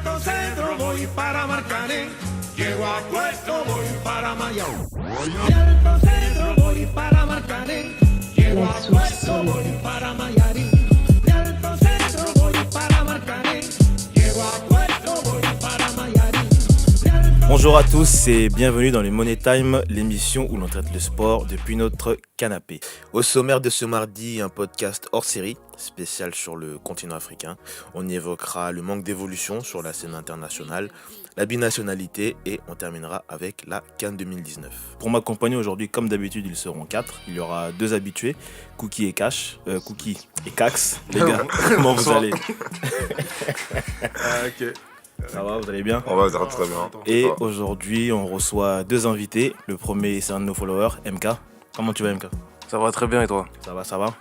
Alto Cedro voy para Marcané, llego a Puerto voy para Mayao. De Alto Cedro voy para Marcané, llego a Puerto voy para Mayarín. De Alto Cedro voy para Marcané, llego a Puerto voy para Mayarín. Bonjour à tous et bienvenue dans le Money Time, l'émission où l'on traite le sport depuis notre canapé. Au sommaire de ce mardi, un podcast hors série, spécial sur le continent africain. On y évoquera le manque d'évolution sur la scène internationale, la binationalité et on terminera avec la CAN 2019. Pour m'accompagner aujourd'hui, comme d'habitude, ils seront 4. Il y aura 2 habitués, Cookie et Cash, Cookie et Cax. Les gars, comment vous allez? Ok. Ça va, vous allez bien? On va dire très bien. Et aujourd'hui, on reçoit 2 invités. Le premier, c'est un de nos followers, MK. Comment tu vas, MK? Ça va très bien et toi? Ça va.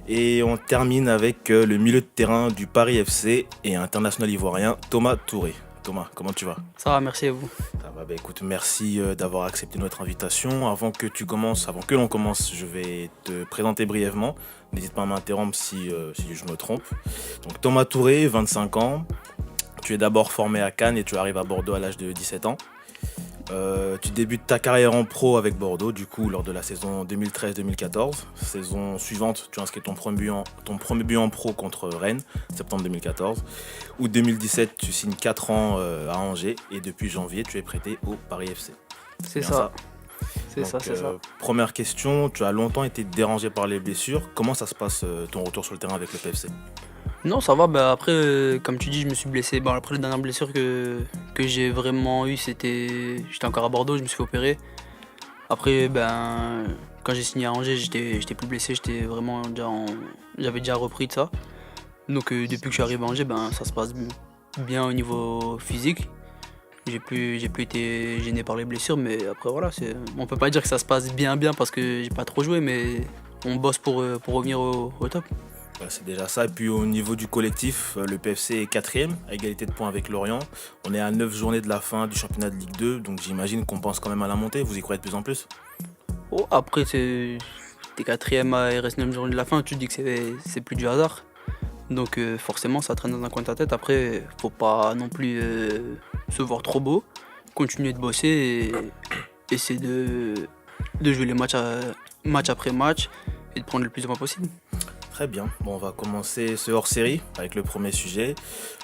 Et on termine avec le milieu de terrain du Paris FC et international ivoirien, Thomas Touré. Thomas, comment tu vas? Ça va, merci à vous. Ça va, écoute, merci d'avoir accepté notre invitation. Avant que l'on commence, je vais te présenter brièvement. N'hésite pas à m'interrompre si je me trompe. Donc Thomas Touré, 25 ans. Tu es d'abord formé à Cannes et tu arrives à Bordeaux à l'âge de 17 ans. Tu débutes ta carrière en pro avec Bordeaux, du coup, lors de la saison 2013-2014. Saison suivante, tu inscris ton premier but en pro contre Rennes, septembre 2014. Août 2017, tu signes 4 ans à Angers et depuis janvier, tu es prêté au Paris FC. C'est ça. C'est ça. Première question, tu as longtemps été dérangé par les blessures. Comment ça se passe ton retour sur le terrain avec le PFC ? Non, ça va. Après, comme tu dis, je me suis blessé. Après, la dernière blessure que j'ai vraiment eue, j'étais encore à Bordeaux, je me suis fait opérer. Après, quand j'ai signé à Angers, j'étais plus blessé, j'avais déjà repris de ça. Donc, depuis que je suis arrivé à Angers, ça se passe bien au niveau physique. J'ai plus été gêné par les blessures, mais après, voilà, on peut pas dire que ça se passe bien parce que j'ai pas trop joué, mais on bosse pour revenir au top. C'est déjà ça. Et puis au niveau du collectif, le PFC est 4e, à égalité de points avec Lorient. On est à 9 journées de la fin du championnat de Ligue 2, donc j'imagine qu'on pense quand même à la montée. Vous y croyez de plus en plus ? Après, t'es 4e et reste 9 journées de la fin, tu te dis que c'est plus du hasard. Donc forcément, ça traîne dans un coin de ta tête. Après, faut pas non plus se voir trop beau. Continuer de bosser et essayer de jouer les match après match et de prendre le plus de points possible. Très bien, on va commencer ce hors-série avec le premier sujet.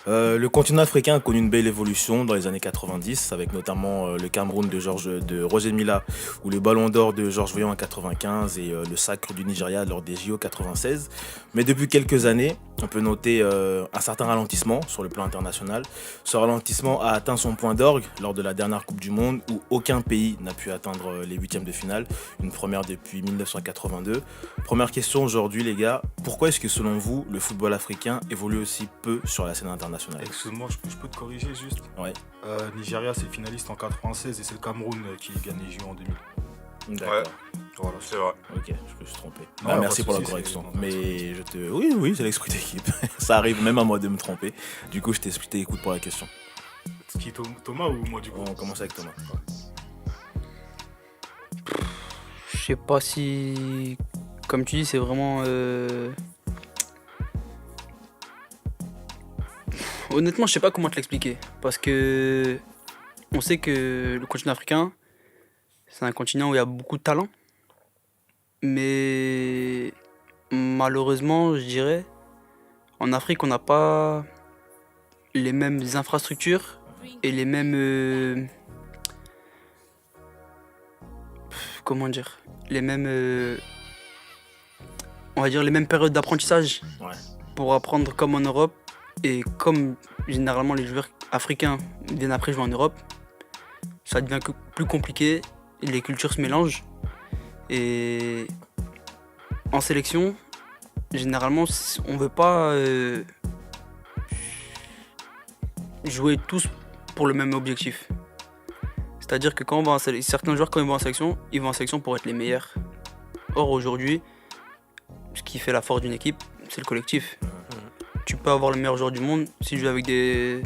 Le continent africain a connu une belle évolution dans les années 90, avec notamment le Cameroun de Roger Mila ou le Ballon d'Or de Georges Weah en 95 et le sacre du Nigeria lors des JO 96. Mais depuis quelques années, on peut noter un certain ralentissement sur le plan international. Ce ralentissement a atteint son point d'orgue lors de la dernière Coupe du Monde où aucun pays n'a pu atteindre les 8e de finale, une première depuis 1982. Première question aujourd'hui les gars, pourquoi est-ce que selon vous le football africain évolue aussi peu sur la scène internationale ? Excuse-moi, je peux te corriger juste. Ouais. Nigeria c'est finaliste en 96 et c'est le Cameroun qui gagne les JO en 2000. D'accord. Ouais. Voilà. C'est vrai. Ok, je me suis trompé. Non, Merci pas pour de la souci, correction. c'est- Oui, c'est l'esprit d'équipe. Ça arrive même à moi de me tromper. Du coup, je t'écoute pour la question. Qui, Thomas ou moi du coup? On commence avec Thomas. Je sais pas si, comme tu dis, c'est vraiment... Honnêtement, je sais pas comment te l'expliquer. Parce que on sait que le continent africain, c'est un continent où il y a beaucoup de talent. Mais malheureusement, je dirais, en Afrique, on n'a pas les mêmes infrastructures et les mêmes... comment dire? Les mêmes... on va dire les mêmes périodes d'apprentissage. Ouais. Pour apprendre comme en Europe. Et comme généralement les joueurs africains viennent après jouer en Europe, ça devient plus compliqué, les cultures se mélangent. Et en sélection, généralement, on ne veut pas jouer tous pour le même objectif. C'est-à-dire que certains joueurs, quand ils vont en sélection pour être les meilleurs. Or, aujourd'hui, ce qui fait la force d'une équipe, c'est le collectif. Tu peux avoir le meilleur joueur du monde, s'il joue avec des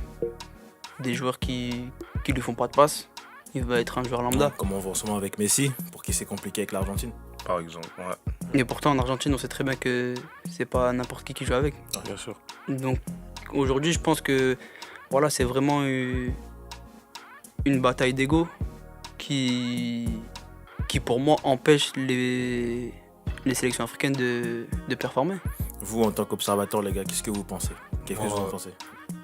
joueurs qui lui font pas de passe, il va être un joueur lambda. Comme on voit souvent avec Messi, pour qui c'est compliqué avec l'Argentine. Par exemple, ouais. Et pourtant en Argentine on sait très bien que c'est pas n'importe qui joue avec. Bien sûr. Donc aujourd'hui je pense que voilà, c'est vraiment une bataille d'ego qui pour moi empêche les sélections africaines de performer. Vous, en tant qu'observateur, les gars, qu'est-ce que vous pensez? Qu'est-ce que vous en pensez?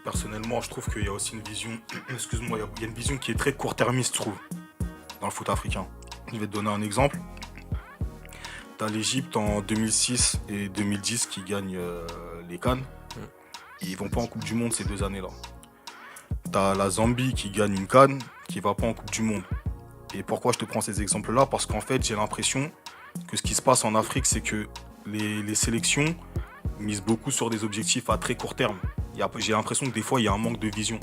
Personnellement, je trouve qu'il y a aussi une vision, excuse-moi, il y a une vision qui est très court-termiste, je trouve, dans le foot africain. Je vais te donner un exemple. T'as l'Égypte en 2006 et 2010 qui gagnent les CAN. Ils vont pas en Coupe du Monde ces 2 années-là. T'as la Zambie qui gagne une CAN qui va pas en Coupe du Monde. Et pourquoi je te prends ces exemples-là? Parce qu'en fait, j'ai l'impression que ce qui se passe en Afrique, c'est que les sélections misent beaucoup sur des objectifs à très court terme. J'ai l'impression que des fois, il y a un manque de vision.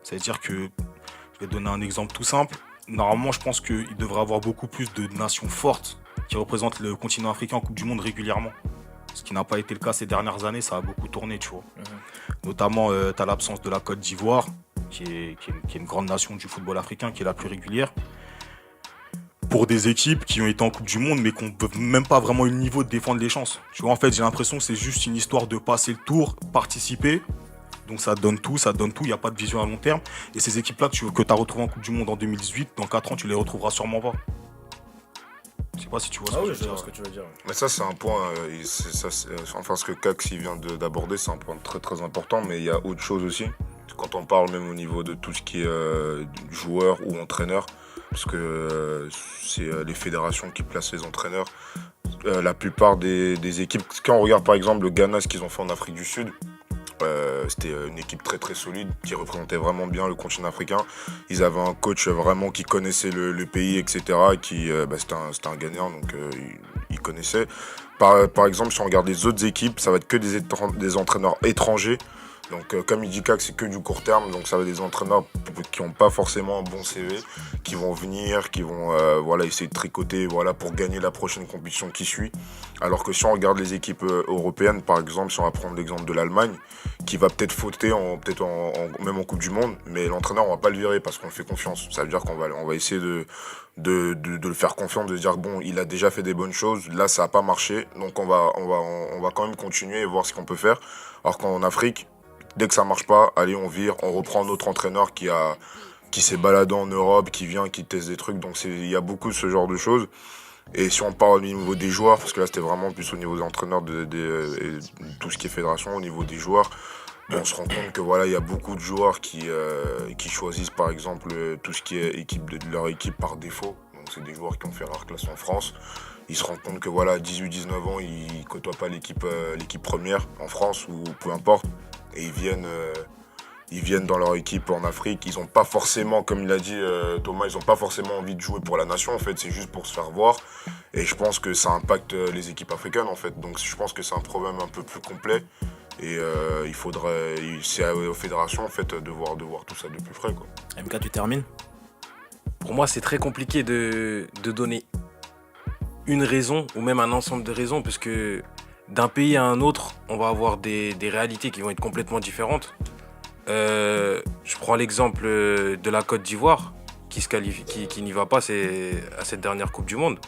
C'est-à-dire que, je vais te donner un exemple tout simple. Normalement, je pense qu'il devrait y avoir beaucoup plus de nations fortes qui représentent le continent africain en Coupe du Monde régulièrement. Ce qui n'a pas été le cas ces dernières années, ça a beaucoup tourné, tu vois. Notamment, tu as l'absence de la Côte d'Ivoire, qui est une grande nation du football africain, qui est la plus régulière. Pour des équipes qui ont été en Coupe du Monde, mais qui n'ont même pas vraiment eu le niveau de défendre les chances. Tu vois, en fait, j'ai l'impression que c'est juste une histoire de passer le tour, participer. Donc ça donne tout, il n'y a pas de vision à long terme. Et ces équipes-là que tu as retrouvées en Coupe du Monde en 2018, dans 4 ans, tu les retrouveras sûrement pas. Je sais pas si tu vois ce que je veux dire. Ce que tu veux dire. Mais ça, c'est un point, enfin, ce que Cax il vient d'aborder, c'est un point très très important, mais il y a autre chose aussi. Quand on parle même au niveau de tout ce qui est joueur ou entraîneur, parce que c'est les fédérations qui placent les entraîneurs. La plupart des équipes, quand on regarde par exemple le Ghana, ce qu'ils ont fait en Afrique du Sud, c'était une équipe très très solide qui représentait vraiment bien le continent africain. Ils avaient un coach vraiment qui connaissait le pays, etc. C'était un Ghanéen, donc il connaissait. Par exemple, si on regarde les autres équipes, ça va être que des entraîneurs étrangers. Donc comme il dit Kak, c'est que du court terme, donc ça va être des entraîneurs qui n'ont pas forcément un bon CV, qui vont venir, qui vont essayer de tricoter pour gagner la prochaine compétition qui suit. Alors que si on regarde les équipes européennes, par exemple, si on va prendre l'exemple de l'Allemagne, qui va peut-être fauter même en Coupe du Monde, mais l'entraîneur on va pas le virer parce qu'on le fait confiance. Ça veut dire qu'on va essayer de le faire confiance, de dire bon, il a déjà fait des bonnes choses, là ça a pas marché, donc on va quand même continuer et voir ce qu'on peut faire. Alors qu'en Afrique, dès que ça marche pas, allez, on vire, on reprend notre entraîneur qui s'est baladé en Europe, qui vient, qui teste des trucs. Donc il y a beaucoup de ce genre de choses. Et si on parle au niveau des joueurs, parce que là c'était vraiment plus au niveau des entraîneurs et tout ce qui est fédération, au niveau des joueurs, on se rend compte que il y a beaucoup de joueurs qui choisissent par exemple tout ce qui est leur équipe par défaut. Donc c'est des joueurs qui ont fait rare classe en France. Ils se rendent compte que 18-19 ans, ils côtoient pas l'équipe première en France ou peu importe. Et ils viennent dans leur équipe en Afrique. Ils n'ont pas forcément, comme il a dit Thomas, ils n'ont pas forcément envie de jouer pour la nation. En fait, c'est juste pour se faire voir. Et je pense que ça impacte les équipes africaines. En fait. Donc je pense que c'est un problème un peu plus complet. Et c'est aux fédérations en fait, de voir tout ça de plus près, quoi. MK, tu termines? Pour moi, c'est très compliqué de donner une raison ou même un ensemble de raisons, parce que d'un pays à un autre, on va avoir des réalités qui vont être complètement différentes. Je prends l'exemple de la Côte d'Ivoire qui n'y va pas à cette dernière Coupe du Monde.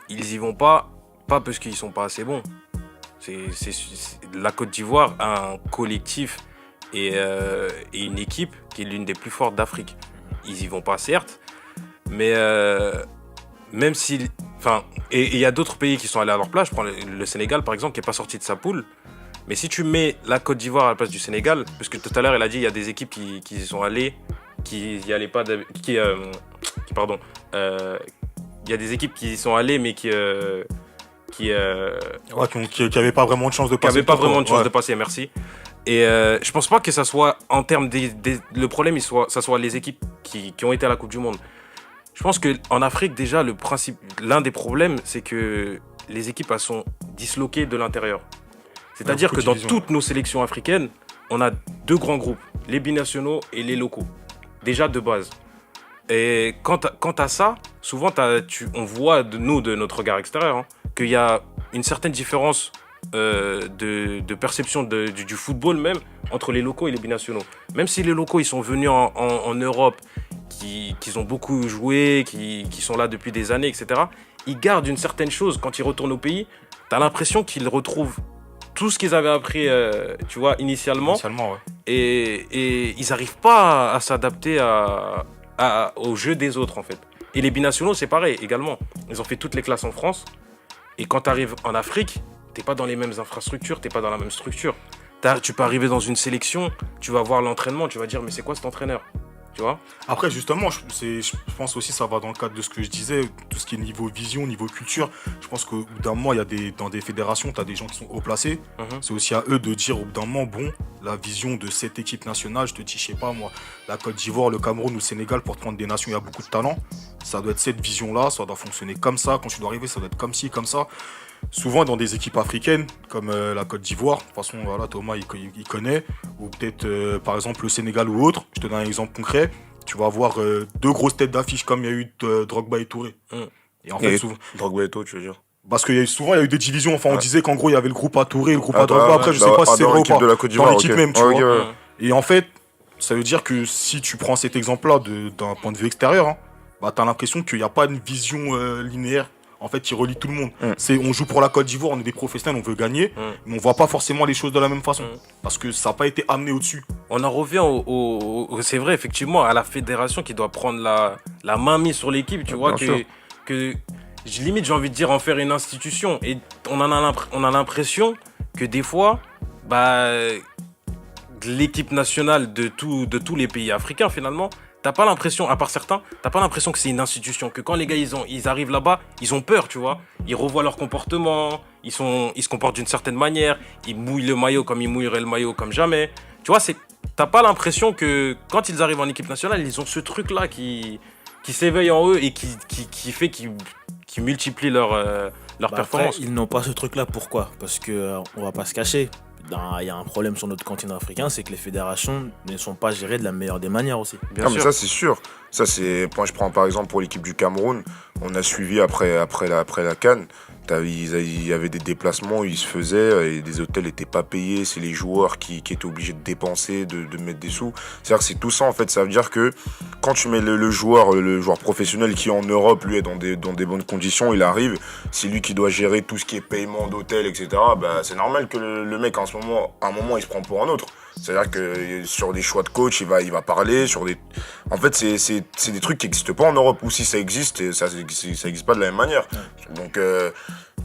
Ils y vont pas parce qu'ils sont pas assez bons. La Côte d'Ivoire a un collectif et une équipe qui est l'une des plus fortes d'Afrique. Ils y vont pas certes, mais même si... Et il y a d'autres pays qui sont allés à leur place. Je prends le Sénégal par exemple qui n'est pas sorti de sa poule. Mais si tu mets la Côte d'Ivoire à la place du Sénégal, parce que tout à l'heure il a dit il y a des équipes qui y sont allées, qui y allaient pas, il y a des équipes qui y sont allées mais qui n'avaient pas vraiment de chance de passer. Qui n'avaient pas vraiment de chance de passer, merci. Et je pense pas que ça soit en termes le problème, ça soit les équipes qui ont été à la Coupe du Monde. Je pense qu'en Afrique, déjà, l'un des problèmes, c'est que les équipes elles sont disloquées de l'intérieur. C'est-à-dire que dans toutes nos sélections africaines, on a deux grands groupes, les binationaux et les locaux, déjà de base. Et quant à ça, souvent, on voit de notre regard extérieur qu'il y a une certaine différence de perception du football même entre les locaux et les binationaux. Même si les locaux ils sont venus en Europe, qu'ils ont beaucoup joué, qui sont là depuis des années, etc. Ils gardent une certaine chose quand ils retournent au pays. T'as l'impression qu'ils retrouvent tout ce qu'ils avaient appris, tu vois, initialement. Initialement, ouais. Et ils n'arrivent pas à s'adapter au jeu des autres, en fait. Et les binationaux, c'est pareil également. Ils ont fait toutes les classes en France. Et quand tu arrives en Afrique, t'es pas dans les mêmes infrastructures, t'es pas dans la même structure. Tu peux arriver dans une sélection, tu vas voir l'entraînement, tu vas dire mais c'est quoi cet entraîneur, tu vois? Après, justement, je pense aussi que ça va dans le cadre de ce que je disais, tout ce qui est niveau vision, niveau culture. Je pense qu'au bout d'un moment, dans des fédérations, tu as des gens qui sont haut placés. C'est aussi à eux de dire au bout d'un moment, bon, la vision de cette équipe nationale, je te dis, je sais pas moi, la Côte d'Ivoire, le Cameroun ou le Sénégal, pour te prendre des nations, il y a beaucoup de talent. Ça doit être cette vision-là, ça doit fonctionner comme ça. Quand tu dois arriver, ça doit être comme ci, comme ça. Souvent dans des équipes africaines comme la Côte d'Ivoire, de toute façon voilà, Thomas il connaît, ou peut-être par exemple le Sénégal ou autre, je te donne un exemple concret, tu vas avoir deux grosses têtes d'affiche comme il y a eu Drogba et Touré. Et en fait, souvent, Drogba et Touré, tu veux dire? parce qu'il y a souvent il y a eu des divisions, enfin on disait qu'en gros il y avait le groupe à Touré, le groupe à Ah, Drogba, après je sais pas si c'est dans vrai ou l'équipe pas, de la Côte dans d'Ivoire, l'équipe ok. même, tu Ok, vois. ouais. Et en fait, ça veut dire que si tu prends cet exemple-là d'un point de vue extérieur, hein, bah t'as l'impression qu'il n'y a pas une vision linéaire. En fait, qui relie tout le monde. On joue pour la Côte d'Ivoire, on est des professionnels, on veut gagner, mais on voit pas forcément les choses de la même façon. Parce que ça n'a pas été amené au-dessus. On en revient c'est vrai, effectivement, à la fédération qui doit prendre la main mise sur l'équipe, tu vois, limite, j'ai envie de dire, en faire une institution. Et on a l'impression que des fois, bah, l'équipe nationale de tous les pays africains, finalement, t'as pas l'impression, à part certains, t'as pas l'impression que c'est une institution, que quand les gars ils arrivent là-bas, ils ont peur, tu vois. Ils revoient leur comportement, ils se comportent d'une certaine manière, ils mouillent le maillot comme ils mouilleraient le maillot comme jamais. Tu vois, t'as pas l'impression que quand ils arrivent en équipe nationale, ils ont ce truc-là qui s'éveille en eux et qui fait qu'ils multiplient leur performance. Après, ils n'ont pas ce truc-là, pourquoi? Parce que on va pas se cacher. Il y a un problème sur notre continent africain, c'est que les fédérations ne sont pas gérées de la meilleure des manières aussi. Bien sûr. Mais ça c'est sûr. Moi je prends par exemple pour l'équipe du Cameroun, on a suivi après la CAN. Il y avait des déplacements où ils se faisaient et des hôtels n'étaient pas payés, c'est les joueurs qui étaient obligés de dépenser, de mettre des sous. C'est-à-dire que c'est tout ça en fait, ça veut dire que quand tu mets le joueur professionnel qui en Europe lui est dans des bonnes conditions, il arrive, c'est lui qui doit gérer tout ce qui est paiement d'hôtel, etc. Bah, c'est normal que le mec à un moment il se prend pour un autre. C'est-à-dire que sur des choix de coach, il va parler sur des... En fait, c'est des trucs qui n'existent pas en Europe, ou si ça existe, ça existe pas de la même manière. Donc,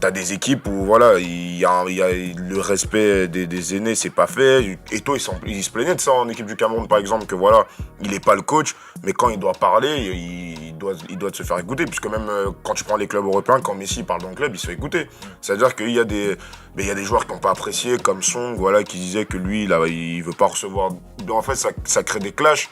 t'as des équipes où, voilà, il y a le respect des aînés, c'est pas fait. Eto'o, il se plaignait de ça en équipe du Cameroun, par exemple, que voilà, il est pas le coach, mais quand il doit parler, il doit se faire écouter, puisque même quand tu prends les clubs européens, quand Messi parle dans le club, il se fait écouter. C'est-à-dire qu'il y a des joueurs qui n'ont pas apprécié, comme Song, voilà, qui disaient que lui, il veut pas recevoir... En fait, ça crée des clashs.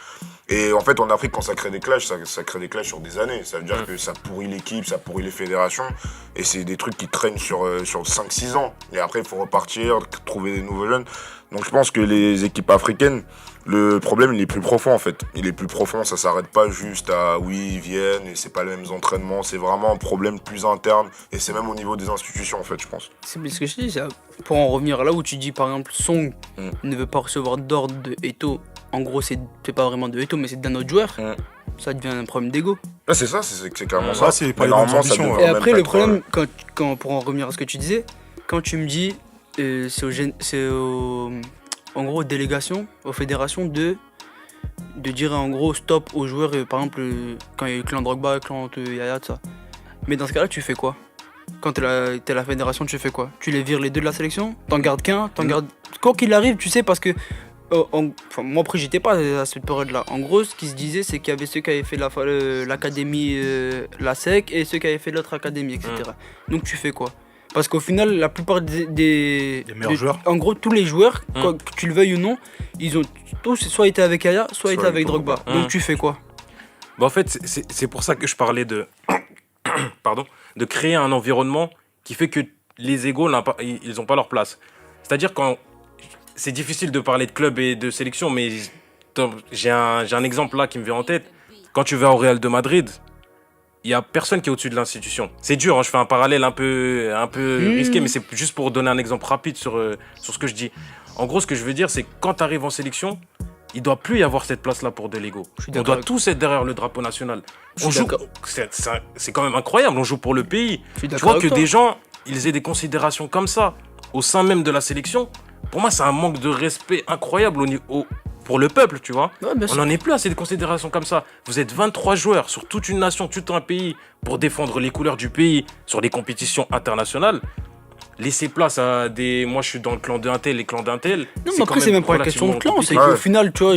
Et en fait, en Afrique, quand ça crée des clashs, ça crée des clashs sur des années. Ça veut dire que ça pourrit l'équipe, ça pourrit les fédérations. Et c'est des trucs qui traînent sur 5-6 ans. Et après, il faut repartir, trouver des nouveaux jeunes. Donc je pense que les équipes africaines, le problème, il est plus profond en fait. Il est plus profond, ça s'arrête pas juste à oui, ils viennent et c'est pas les mêmes entraînements. C'est vraiment un problème plus interne. Et c'est même au niveau des institutions en fait, je pense. C'est ce que je dis, pour en revenir là où tu dis par exemple Song ne veut pas recevoir d'ordre de Eto'o. En gros, c'est pas vraiment de Eto'o, mais c'est d'un autre joueur. Ça devient un problème d'ego. Là, c'est ça, c'est clairement ça. C'est pas les mêmes ambitions. Et après, le problème, quand pour en revenir à ce que tu disais, quand tu me dis, en gros, aux délégations, aux fédérations de dire en gros stop aux joueurs, par exemple, quand il y a eu clan Drogba, clan Yaya, tout ça. Mais dans ce cas-là, tu fais quoi? Quand t'es la fédération, tu fais quoi? Tu les vires les deux de la sélection? T'en gardes qu'un? Quoi qu'il arrive, tu sais, parce que moi après j'étais pas à cette période là. En gros ce qui se disait c'est qu'il y avait ceux qui avaient fait l'académie la SEC et ceux qui avaient fait l'autre académie, etc. Donc tu fais quoi? Parce qu'au final la plupart des meilleurs joueurs, en gros tous les joueurs, que tu le veuilles ou non, ils ont tous soit été avec Yaya, soit été avec Drogba. Donc tu fais quoi? Bah en fait c'est pour ça que je parlais de de créer un environnement qui fait que les égos ils ont pas leur place. C'est-à-dire quand c'est difficile de parler de club et de sélection, mais j'ai un exemple là qui me vient en tête. Quand tu vas au Real de Madrid, il n'y a personne qui est au-dessus de l'institution. C'est dur, hein, je fais un parallèle un peu risqué, mais c'est juste pour donner un exemple rapide sur ce que je dis. En gros, ce que je veux dire, c'est que quand tu arrives en sélection, il ne doit plus y avoir cette place-là pour de l'ego. On doit tous être derrière le drapeau national. C'est quand même incroyable, on joue pour le pays. Tu vois que des gens, ils aient des considérations comme ça. au sein même de la sélection, pour moi, c'est un manque de respect incroyable pour le peuple, tu vois. Ouais, bien On sûr. n'en est plus à ces considérations comme ça. Vous êtes 23 joueurs sur toute une nation, tout un pays, pour défendre les couleurs du pays sur les compétitions internationales. Laissez place à des. Moi, je suis dans le clan d'un tel, les clans d'un tel. Non, mais après, c'est même pas une question de clan, c'est compliqué. qu'au final, tu vois,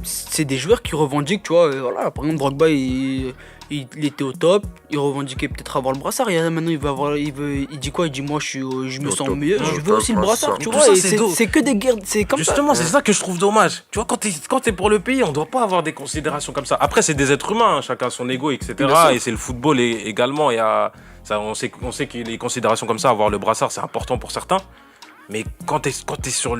c'est des joueurs qui revendiquent, tu vois, voilà, par exemple, Drogba, il était au top, il revendiquait peut-être avoir le brassard, et maintenant, il dit quoi? Il dit, moi, je me Au sens top. mieux, je Au veux top, aussi le ouais, brassard, ça. tu Tout vois, ça, et c'est dos. c'est que des guerres, c'est comme ça. Justement, c'est ça que je trouve dommage. Tu vois, quand t'es pour le pays, on doit pas avoir des considérations comme ça. Après, c'est des êtres humains, hein, chacun son ego, etc. Bien sûr. Et c'est le football également. Il y a, ça, on sait que les considérations comme ça, avoir le brassard, c'est important pour certains. Mais quand t'es sur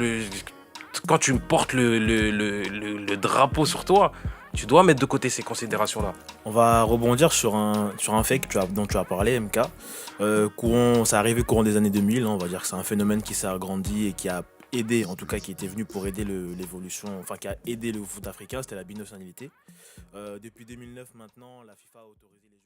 quand tu portes le drapeau sur toi, tu dois mettre de côté ces considérations-là. On va rebondir sur un fait dont tu as parlé, MK. Ça arrivé courant des années 2000, hein, on va dire que c'est un phénomène qui s'est agrandi et qui a aidé, en tout cas qui était venu pour aider l'évolution, enfin qui a aidé le foot africain, c'était la binationalité. Depuis 2009 maintenant, la FIFA a autorisé les